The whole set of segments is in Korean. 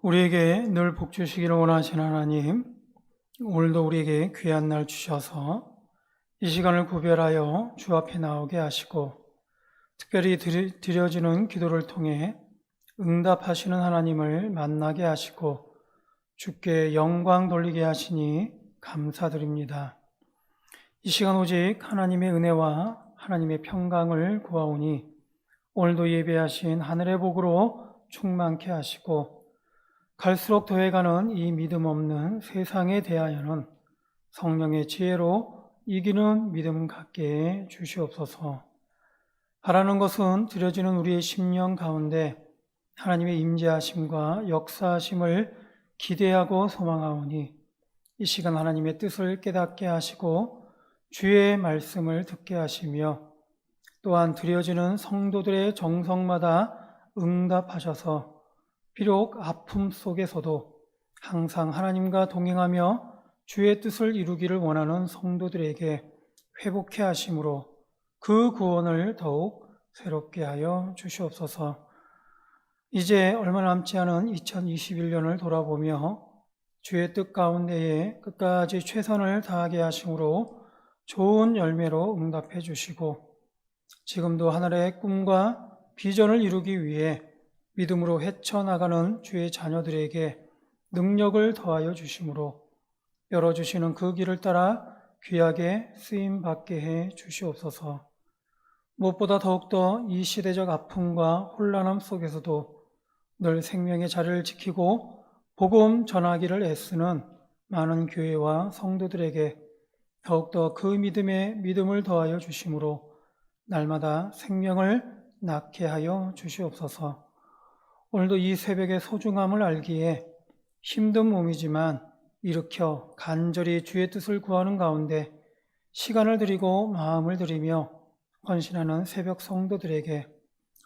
우리에게 늘 복 주시기를 원하시는 하나님, 오늘도 우리에게 귀한 날 주셔서 이 시간을 구별하여 주 앞에 나오게 하시고 특별히 드려지는 기도를 통해 응답하시는 하나님을 만나게 하시고 주께 영광 돌리게 하시니 감사드립니다. 이 시간 오직 하나님의 은혜와 하나님의 평강을 구하오니 오늘도 예배하신 하늘의 복으로 충만케 하시고 갈수록 더해가는 이 믿음 없는 세상에 대하여는 성령의 지혜로 이기는 믿음 갖게 해 주시옵소서. 바라는 것은 드려지는 우리의 심령 가운데 하나님의 임재하심과 역사하심을 기대하고 소망하오니 이 시간 하나님의 뜻을 깨닫게 하시고 주의 말씀을 듣게 하시며 또한 드려지는 성도들의 정성마다 응답하셔서 비록 아픔 속에서도 항상 하나님과 동행하며 주의 뜻을 이루기를 원하는 성도들에게 회복케 하심으로 그 구원을 더욱 새롭게 하여 주시옵소서. 이제 얼마 남지 않은 2021년을 돌아보며 주의 뜻 가운데에 끝까지 최선을 다하게 하심으로 좋은 열매로 응답해 주시고 지금도 하늘의 꿈과 비전을 이루기 위해 믿음으로 헤쳐나가는 주의 자녀들에게 능력을 더하여 주심으로 열어주시는 그 길을 따라 귀하게 쓰임받게 해 주시옵소서. 무엇보다 더욱더 이 시대적 아픔과 혼란함 속에서도 늘 생명의 자리를 지키고 복음 전하기를 애쓰는 많은 교회와 성도들에게 더욱더 그 믿음을 더하여 주심으로 날마다 생명을 낳게 하여 주시옵소서. 오늘도 이 새벽의 소중함을 알기에 힘든 몸이지만 일으켜 간절히 주의 뜻을 구하는 가운데 시간을 드리고 마음을 드리며 헌신하는 새벽 성도들에게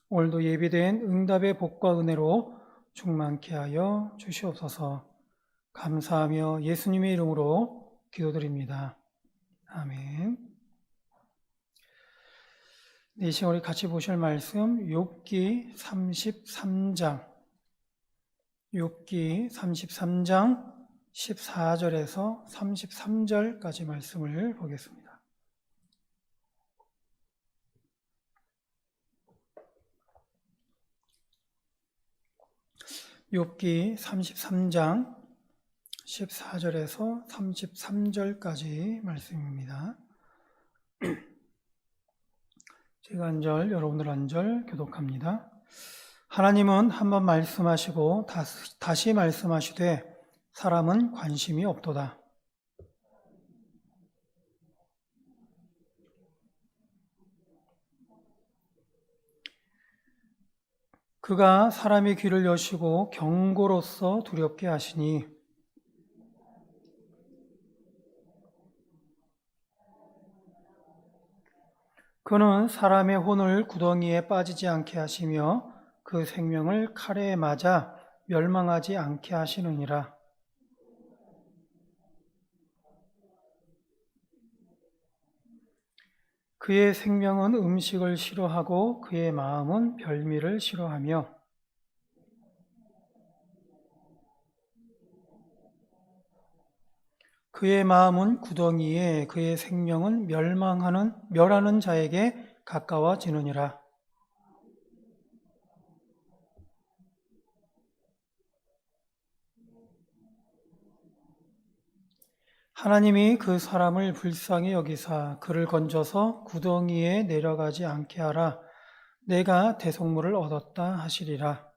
오늘도 예비된 응답의 복과 은혜로 충만케 하여 주시옵소서. 감사하며 예수님의 이름으로 기도드립니다. 아멘. 이 시간 우리 같이 보실 말씀 욥기 33장 14절에서 33절까지 말씀을 보겠습니다. 욥기 33장 14절에서 33절까지 말씀입니다. 제가 한 절, 여러분들 한 절 교독합니다. 하나님은 한번 말씀하시고 다시 말씀하시되 사람은 관심이 없도다. 그가 사람의 귀를 여시고 경고로서 두렵게 하시니 그는 사람의 혼을 구덩이에 빠지지 않게 하시며 그 생명을 칼에 맞아 멸망하지 않게 하시느니라. 그의 생명은 음식을 싫어하고 그의 마음은 별미를 싫어하며 그의 마음은 구덩이에 그의 생명은 멸하는 자에게 가까워지느니라. 하나님이 그 사람을 불쌍히 여기사 그를 건져서 구덩이에 내려가지 않게 하라. 내가 대속물을 얻었다 하시리라.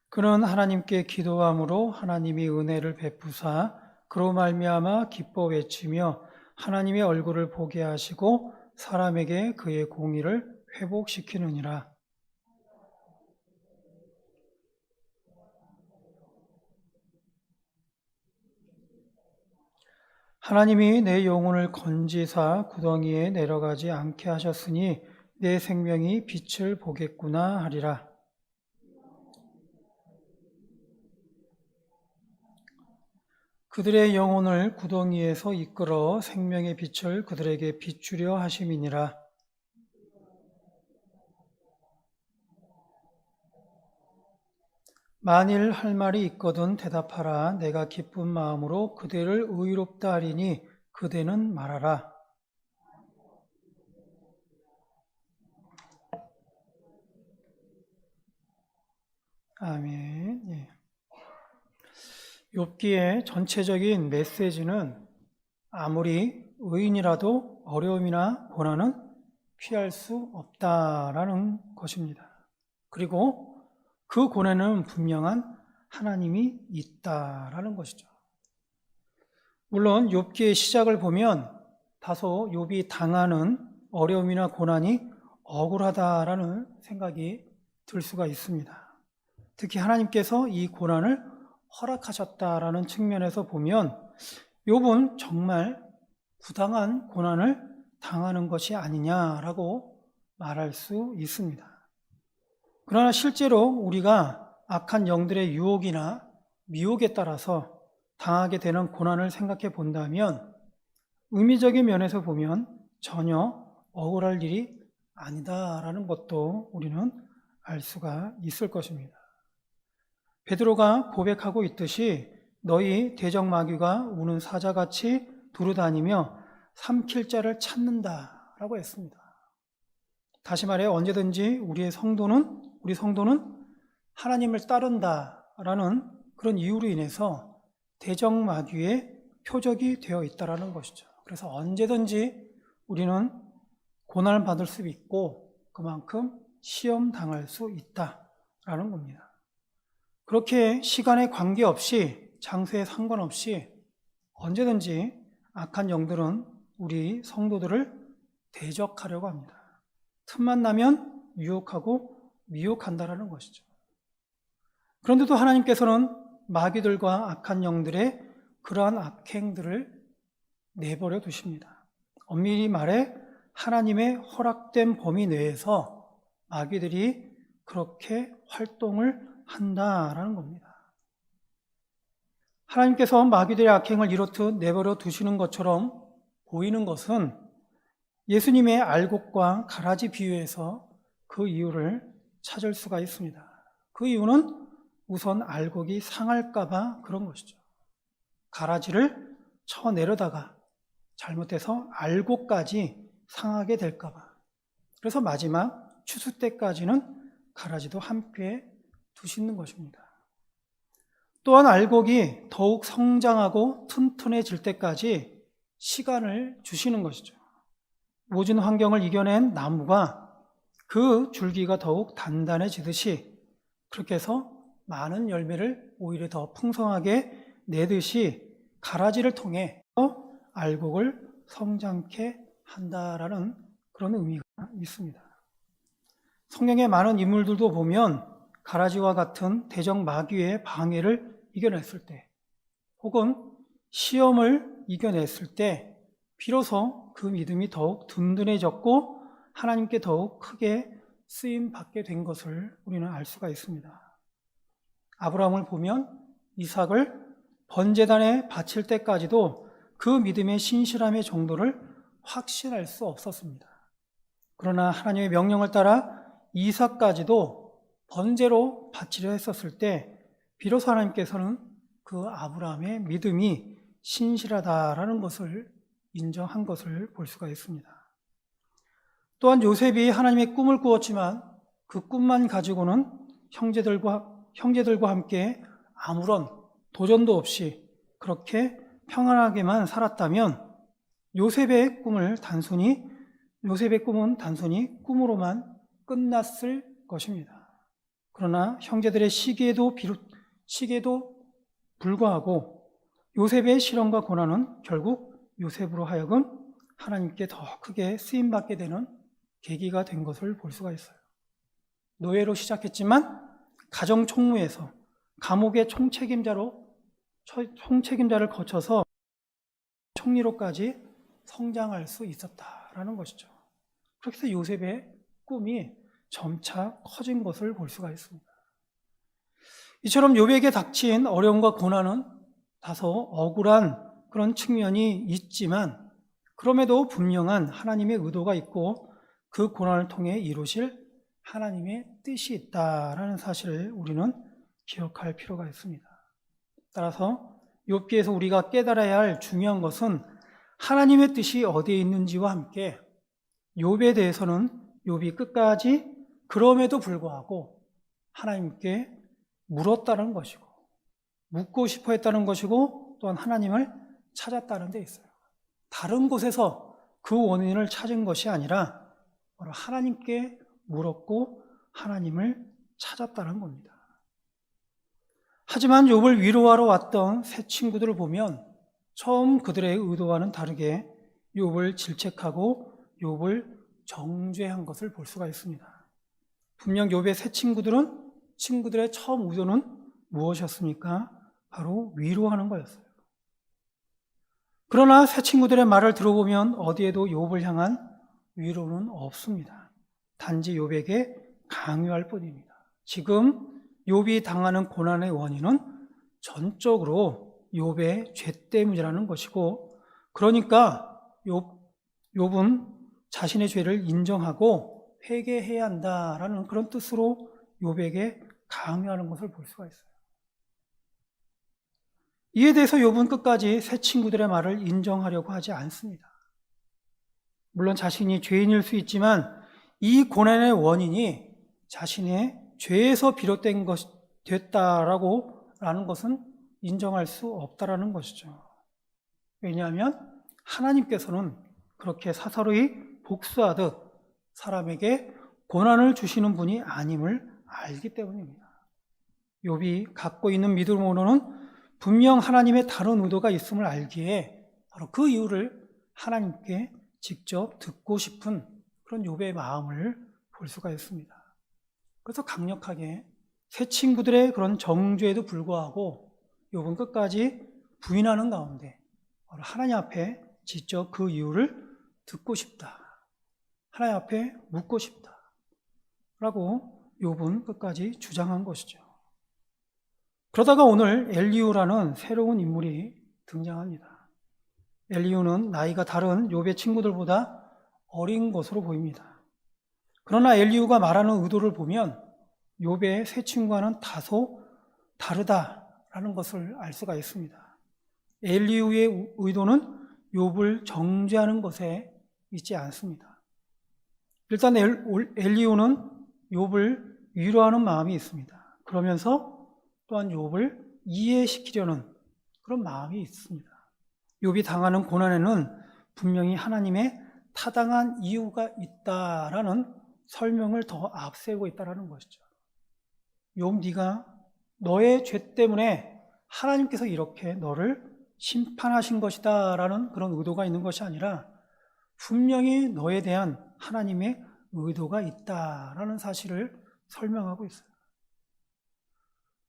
그는 하나님께 기도함으로 하나님이 은혜를 베푸사 그로 말미암아 기뻐 외치며 하나님의 얼굴을 보게 하시고 사람에게 그의 공의를 회복시키느니라. 하나님이 내 영혼을 건지사 구덩이에 내려가지 않게 하셨으니 내 생명이 빛을 보겠구나 하리라. 그들의 영혼을 구덩이에서 이끌어 생명의 빛을 그들에게 비추려 하심이니라. 만일 할 말이 있거든 대답하라. 내가 기쁜 마음으로 그대를 의롭다 하리니 그대는 말하라. 아멘. 예. 욥기의 전체적인 메시지는 아무리 의인이라도 어려움이나 고난은 피할 수 없다라는 것입니다. 그리고 그 고난은 분명한 하나님이 있다라는 것이죠. 물론 욥기의 시작을 보면 다소 욥이 당하는 어려움이나 고난이 억울하다라는 생각이 들 수가 있습니다. 특히 하나님께서 이 고난을 허락하셨다라는 측면에서 보면 욥은 정말 부당한 고난을 당하는 것이 아니냐라고 말할 수 있습니다. 그러나 실제로 우리가 악한 영들의 유혹이나 미혹에 따라서 당하게 되는 고난을 생각해 본다면 의미적인 면에서 보면 전혀 억울할 일이 아니다라는 것도 우리는 알 수가 있을 것입니다. 베드로가 고백하고 있듯이 너희 대적마귀가 우는 사자같이 두루다니며 삼킬 자를 찾는다라고 했습니다. 다시 말해 언제든지 우리 성도는 하나님을 따른다라는 그런 이유로 인해서 대적마귀의 표적이 되어 있다라는 것이죠. 그래서 언제든지 우리는 고난을 받을 수 있고 그만큼 시험 당할 수 있다라는 겁니다. 그렇게 시간에 관계없이 장소에 상관없이 언제든지 악한 영들은 우리 성도들을 대적하려고 합니다. 틈만 나면 유혹하고 미혹한다라는 것이죠. 그런데도 하나님께서는 마귀들과 악한 영들의 그러한 악행들을 내버려 두십니다. 엄밀히 말해 하나님의 허락된 범위 내에서 마귀들이 그렇게 활동을 한다라는 겁니다. 하나님께서 마귀들의 악행을 이렇듯 내버려 두시는 것처럼 보이는 것은 예수님의 알곡과 가라지 비유에서 그 이유를 찾을 수가 있습니다. 그 이유는 우선 알곡이 상할까봐 그런 것이죠. 가라지를 쳐내려다가 잘못해서 알곡까지 상하게 될까봐. 그래서 마지막 추수 때까지는 가라지도 함께 두시는 것입니다. 또한 알곡이 더욱 성장하고 튼튼해질 때까지 시간을 주시는 것이죠. 모진 환경을 이겨낸 나무가 그 줄기가 더욱 단단해지듯이 그렇게 해서 많은 열매를 오히려 더 풍성하게 내듯이 가라지를 통해 알곡을 성장케 한다라는 그런 의미가 있습니다. 성경의 많은 인물들도 보면 가라지와 같은 대적 마귀의 방해를 이겨냈을 때 혹은 시험을 이겨냈을 때 비로소 그 믿음이 더욱 든든해졌고 하나님께 더욱 크게 쓰임받게 된 것을 우리는 알 수가 있습니다. 아브라함을 보면 이삭을 번제단에 바칠 때까지도 그 믿음의 신실함의 정도를 확신할 수 없었습니다. 그러나 하나님의 명령을 따라 이삭까지도 번제로 바치려 했었을 때 비로소 하나님께서는 그 아브라함의 믿음이 신실하다라는 것을 인정한 것을 볼 수가 있습니다. 또한 요셉이 하나님의 꿈을 꾸었지만 그 꿈만 가지고는 형제들과 함께 아무런 도전도 없이 그렇게 평안하게만 살았다면 요셉의 꿈은 단순히 꿈으로만 끝났을 것입니다. 그러나 형제들의 시기에도 불구하고 요셉의 시련과 고난은 결국 요셉으로 하여금 하나님께 더 크게 쓰임받게 되는 계기가 된 것을 볼 수가 있어요. 노예로 시작했지만 가정 총무에서 감옥의 총책임자를 거쳐서 총리로까지 성장할 수 있었다라는 것이죠. 그렇게 해서 요셉의 꿈이 점차 커진 것을 볼 수가 있습니다. 이처럼 욥에게 닥친 어려움과 고난은 다소 억울한 그런 측면이 있지만 그럼에도 분명한 하나님의 의도가 있고 그 고난을 통해 이루실 하나님의 뜻이 있다라는 사실을 우리는 기억할 필요가 있습니다. 따라서 욥기에서 우리가 깨달아야 할 중요한 것은 하나님의 뜻이 어디에 있는지와 함께 욥에 대해서는 욥이 끝까지 그럼에도 불구하고 하나님께 물었다는 것이고 묻고 싶어 했다는 것이고 또한 하나님을 찾았다는 데 있어요. 다른 곳에서 그 원인을 찾은 것이 아니라 바로 하나님께 물었고 하나님을 찾았다는 겁니다. 하지만 욥을 위로하러 왔던 새 친구들을 보면 처음 그들의 의도와는 다르게 욥을 질책하고 욥을 정죄한 것을 볼 수가 있습니다. 분명 욥의 새 친구들의 처음 의도는 무엇이었습니까? 바로 위로하는 거였어요. 그러나 새 친구들의 말을 들어보면 어디에도 욥을 향한 위로는 없습니다. 단지 욥에게 강요할 뿐입니다. 지금 욥이 당하는 고난의 원인은 전적으로 욥의 죄 때문이라는 것이고, 그러니까 욥은 자신의 죄를 인정하고 회개해야 한다라는 그런 뜻으로 욥에게 강요하는 것을 볼 수가 있어요. 이에 대해서 욥은 끝까지 새 친구들의 말을 인정하려고 하지 않습니다. 물론 자신이 죄인일 수 있지만 이 고난의 원인이 자신의 죄에서 비롯된 것이 됐다라는 것은 인정할 수 없다라는 것이죠. 왜냐하면 하나님께서는 그렇게 사사로이 복수하듯 사람에게 고난을 주시는 분이 아님을 알기 때문입니다. 욥이 갖고 있는 믿음으로는 분명 하나님의 다른 의도가 있음을 알기에 바로 그 이유를 하나님께 직접 듣고 싶은 그런 욥의 마음을 볼 수가 있습니다. 그래서 강력하게 새 친구들의 그런 정죄에도 불구하고 욥은 끝까지 부인하는 가운데 바로 하나님 앞에 직접 그 이유를 듣고 싶다. 하나님 앞에 묻고 싶다. 라고 욥은 끝까지 주장한 것이죠. 그러다가 오늘 엘리후라는 새로운 인물이 등장합니다. 엘리후는 나이가 다른 욥의 친구들보다 어린 것으로 보입니다. 그러나 엘리후가 말하는 의도를 보면 욥의 새 친구와는 다소 다르다라는 것을 알 수가 있습니다. 엘리후의 의도는 욥을 정죄하는 것에 있지 않습니다. 일단 엘리후는 욥을 위로하는 마음이 있습니다. 그러면서 또한 욥을 이해시키려는 그런 마음이 있습니다. 욥이 당하는 고난에는 분명히 하나님의 타당한 이유가 있다라는 설명을 더 앞세우고 있다는 것이죠. 욥, 네가 너의 죄 때문에 하나님께서 이렇게 너를 심판하신 것이다 라는 그런 의도가 있는 것이 아니라 분명히 너에 대한 하나님의 의도가 있다라는 사실을 설명하고 있어요.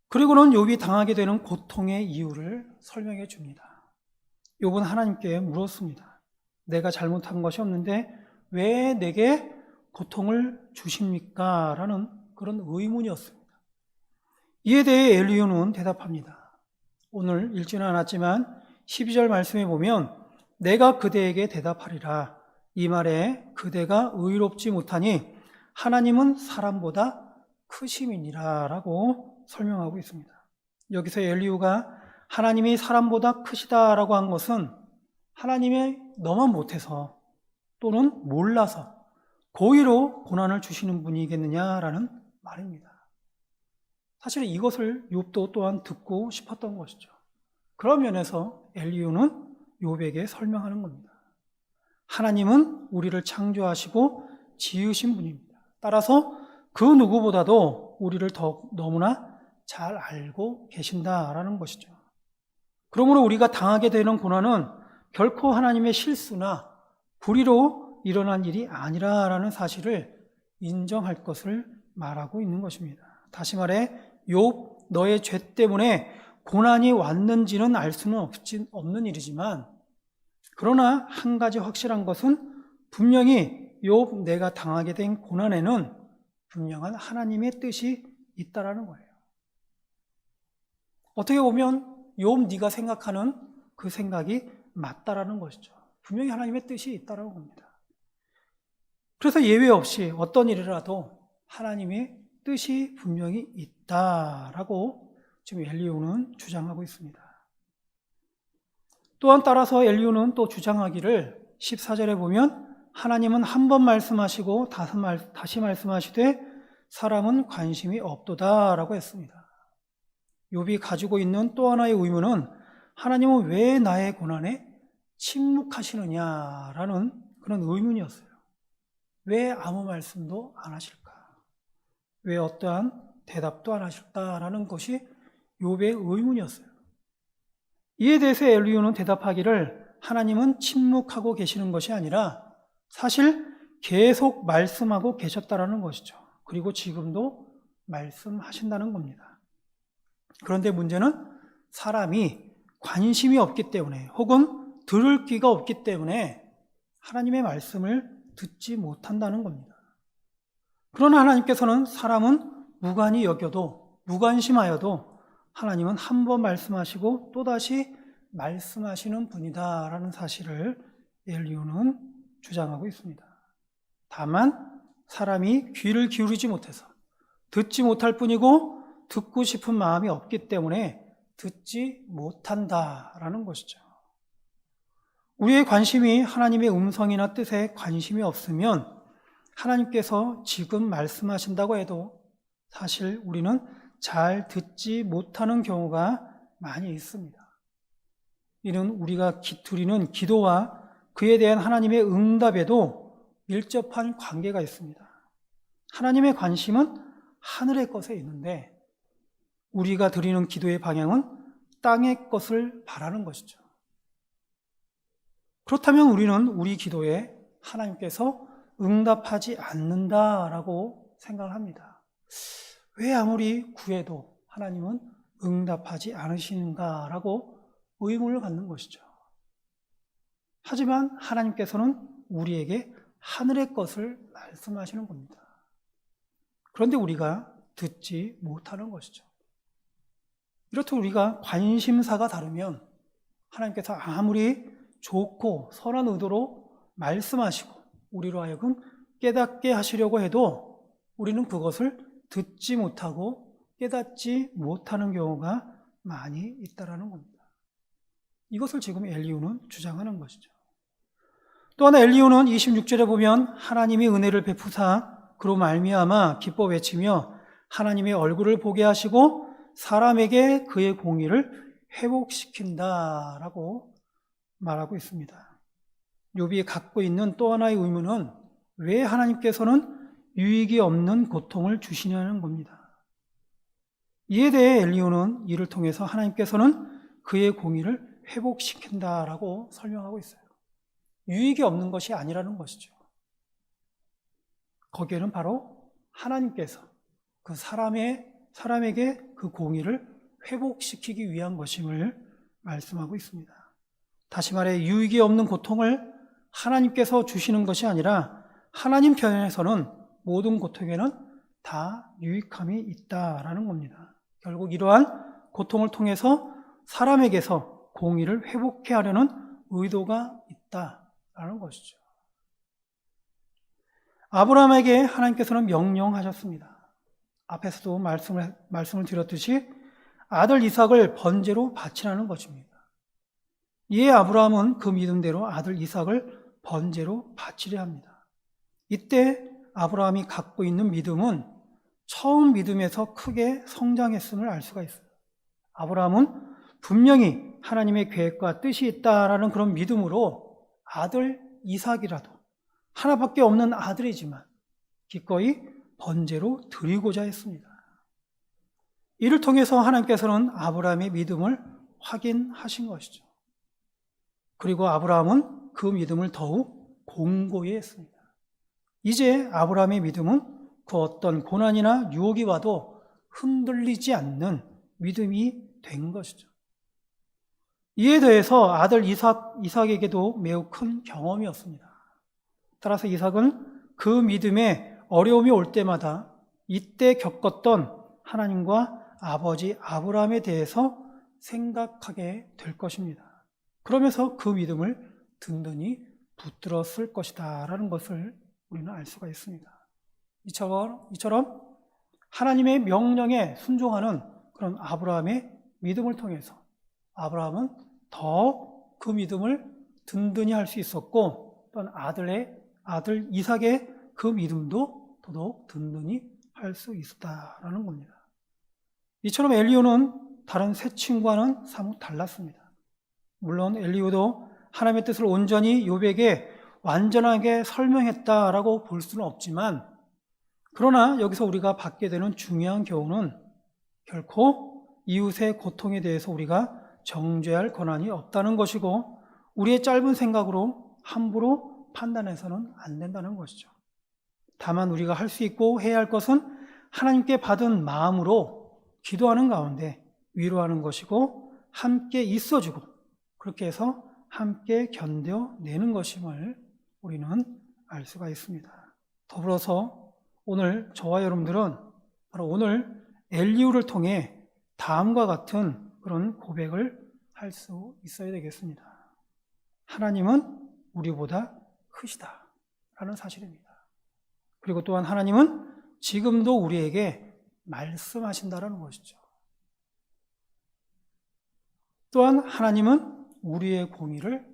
그리고는 욥이 당하게 되는 고통의 이유를 설명해 줍니다. 욥은 하나님께 물었습니다. 내가 잘못한 것이 없는데 왜 내게 고통을 주십니까? 라는 그런 의문이었습니다. 이에 대해 엘리후는 대답합니다. 오늘 읽지는 않았지만 12절 말씀에 보면 내가 그대에게 대답하리라. 이 말에 그대가 의롭지 못하니 하나님은 사람보다 크심이니라 라고 설명하고 있습니다. 여기서 엘리후가 하나님이 사람보다 크시다라고 한 것은 하나님이 너만 못해서 또는 몰라서 고의로 고난을 주시는 분이겠느냐라는 말입니다. 사실 이것을 욥도 또한 듣고 싶었던 것이죠. 그런 면에서 엘리후는 욥에게 설명하는 겁니다. 하나님은 우리를 창조하시고 지으신 분입니다. 따라서 그 누구보다도 우리를 너무나 잘 알고 계신다라는 것이죠. 그러므로 우리가 당하게 되는 고난은 결코 하나님의 실수나 불의로 일어난 일이 아니라라는 사실을 인정할 것을 말하고 있는 것입니다. 다시 말해 욥, 너의 죄 때문에 고난이 왔는지는 알 수는 없는 일이지만, 그러나 한 가지 확실한 것은 분명히 욥, 내가 당하게 된 고난에는 분명한 하나님의 뜻이 있다라는 거예요. 어떻게 보면 욥, 네가 생각하는 그 생각이 맞다라는 것이죠. 분명히 하나님의 뜻이 있다라는 겁니다. 그래서 예외 없이 어떤 일이라도 하나님의 뜻이 분명히 있다라고 지금 엘리후는 주장하고 있습니다. 또한 따라서 엘리후는 또 주장하기를 14절에 보면 하나님은 한 번 말씀하시고 다시 말씀하시되 사람은 관심이 없도다라고 했습니다. 욥이 가지고 있는 또 하나의 의문은 하나님은 왜 나의 고난에 침묵하시느냐라는 그런 의문이었어요. 왜 아무 말씀도 안 하실까? 왜 어떠한 대답도 안 하실까라는 것이 욥의 의문이었어요. 이에 대해서 엘리후는 대답하기를 하나님은 침묵하고 계시는 것이 아니라 사실 계속 말씀하고 계셨다라는 것이죠. 그리고 지금도 말씀하신다는 겁니다. 그런데 문제는 사람이 관심이 없기 때문에 혹은 들을 귀가 없기 때문에 하나님의 말씀을 듣지 못한다는 겁니다. 그러나 하나님께서는 사람은 무관히 여겨도 무관심하여도 하나님은 한 번 말씀하시고 또다시 말씀하시는 분이다라는 사실을 엘리후는 주장하고 있습니다. 다만 사람이 귀를 기울이지 못해서 듣지 못할 뿐이고 듣고 싶은 마음이 없기 때문에 듣지 못한다라는 것이죠. 우리의 관심이 하나님의 음성이나 뜻에 관심이 없으면 하나님께서 지금 말씀하신다고 해도 사실 우리는 잘 듣지 못하는 경우가 많이 있습니다. 이는 우리가 드리는 기도와 그에 대한 하나님의 응답에도 밀접한 관계가 있습니다. 하나님의 관심은 하늘의 것에 있는데 우리가 드리는 기도의 방향은 땅의 것을 바라는 것이죠. 그렇다면 우리는 우리 기도에 하나님께서 응답하지 않는다라고 생각을 합니다. 왜 아무리 구해도 하나님은 응답하지 않으시는가라고 의문을 갖는 것이죠. 하지만 하나님께서는 우리에게 하늘의 것을 말씀하시는 겁니다. 그런데 우리가 듣지 못하는 것이죠. 이렇듯 우리가 관심사가 다르면 하나님께서 아무리 좋고 선한 의도로 말씀하시고 우리로 하여금 깨닫게 하시려고 해도 우리는 그것을 듣지 못하고 깨닫지 못하는 경우가 많이 있다는 겁니다. 이것을 지금 엘리후는 주장하는 것이죠. 또 하나 엘리후는 26절에 보면 하나님이 은혜를 베푸사 그로 말미암아 기뻐 외치며 하나님의 얼굴을 보게 하시고 사람에게 그의 공의를 회복시킨다라고 말하고 있습니다. 욥이 갖고 있는 또 하나의 의문은 왜 하나님께서는 유익이 없는 고통을 주시냐는 겁니다. 이에 대해 엘리후는 이를 통해서 하나님께서는 그의 공의를 회복시킨다라고 설명하고 있어요. 유익이 없는 것이 아니라는 것이죠. 거기에는 바로 하나님께서 그 사람에게 그 공의를 회복시키기 위한 것임을 말씀하고 있습니다. 다시 말해 유익이 없는 고통을 하나님께서 주시는 것이 아니라 하나님 편에서는 모든 고통에는 다 유익함이 있다라는 겁니다. 결국 이러한 고통을 통해서 사람에게서 공의를 회복해 하려는 의도가 있다라는 것이죠. 아브라함에게 하나님께서는 명령하셨습니다. 앞에서도 말씀을 드렸듯이 아들 이삭을 번제로 바치라는 것입니다. 이에 아브라함은 그 믿음대로 아들 이삭을 번제로 바치려 합니다. 이때 아브라함이 갖고 있는 믿음은 처음 믿음에서 크게 성장했음을 알 수가 있어요. 아브라함은 분명히 하나님의 계획과 뜻이 있다라는 그런 믿음으로 아들 이삭이라도 하나밖에 없는 아들이지만 기꺼이 번제로 드리고자 했습니다. 이를 통해서 하나님께서는 아브라함의 믿음을 확인하신 것이죠. 그리고 아브라함은 그 믿음을 더욱 공고히 했습니다. 이제 아브라함의 믿음은 그 어떤 고난이나 유혹이 와도 흔들리지 않는 믿음이 된 것이죠. 이에 대해서 아들 이삭에게도 매우 큰 경험이었습니다. 따라서 이삭은 그 믿음에 어려움이 올 때마다 이때 겪었던 하나님과 아버지 아브라함에 대해서 생각하게 될 것입니다. 그러면서 그 믿음을 든든히 붙들었을 것이다 라는 것을 우리는 알 수가 있습니다. 이처럼 하나님의 명령에 순종하는 그런 아브라함의 믿음을 통해서 아브라함은 더 그 믿음을 든든히 할 수 있었고, 또한 아들 이삭의 그 믿음도 더더욱 든든히 할 수 있었다라는 겁니다. 이처럼 엘리후는 다른 세 친구와는 사뭇 달랐습니다. 물론 엘리후도 하나님의 뜻을 온전히 욥에게 완전하게 설명했다라고 볼 수는 없지만, 그러나 여기서 우리가 받게 되는 중요한 교훈은 결코 이웃의 고통에 대해서 우리가 정죄할 권한이 없다는 것이고, 우리의 짧은 생각으로 함부로 판단해서는 안 된다는 것이죠. 다만 우리가 할 수 있고 해야 할 것은 하나님께 받은 마음으로 기도하는 가운데 위로하는 것이고, 함께 있어주고 그렇게 해서 함께 견뎌내는 것임을 우리는 알 수가 있습니다. 더불어서 오늘 저와 여러분들은 바로 오늘 엘리후를 통해 다음과 같은 그런 고백을 할 수 있어야 되겠습니다. 하나님은 우리보다 크시다 라는 사실입니다. 그리고 또한 하나님은 지금도 우리에게 말씀하신다라는 것이죠. 또한 하나님은 우리의 공의를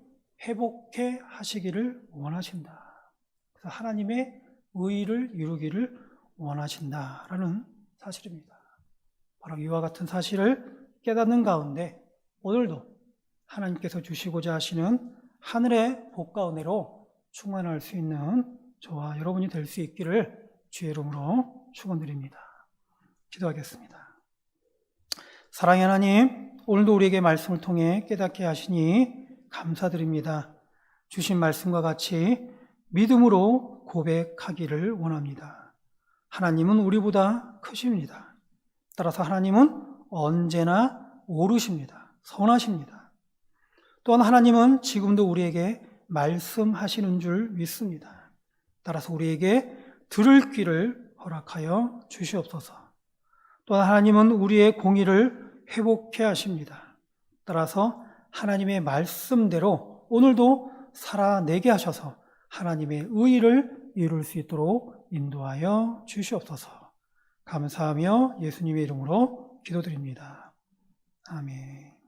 회복해 하시기를 원하신다. 그래서 하나님의 의를 이루기를 원하신다라는 사실입니다. 바로 이와 같은 사실을 깨닫는 가운데 오늘도 하나님께서 주시고자 하시는 하늘의 복과 은혜로 충만할 수 있는 저와 여러분이 될 수 있기를 주의 이름으로 축원드립니다. 기도하겠습니다. 사랑의 하나님, 오늘도 우리에게 말씀을 통해 깨닫게 하시니 감사드립니다. 주신 말씀과 같이 믿음으로 고백하기를 원합니다. 하나님은 우리보다 크십니다. 따라서 하나님은 언제나 옳으십니다. 선하십니다. 또한 하나님은 지금도 우리에게 말씀하시는 줄 믿습니다. 따라서 우리에게 들을 귀를 허락하여 주시옵소서. 또한 하나님은 우리의 공의를 회복해 하십니다. 따라서 하나님의 말씀대로 오늘도 살아내게 하셔서 하나님의 의를 이룰 수 있도록 인도하여 주시옵소서. 감사하며 예수님의 이름으로 기도드립니다. 아멘.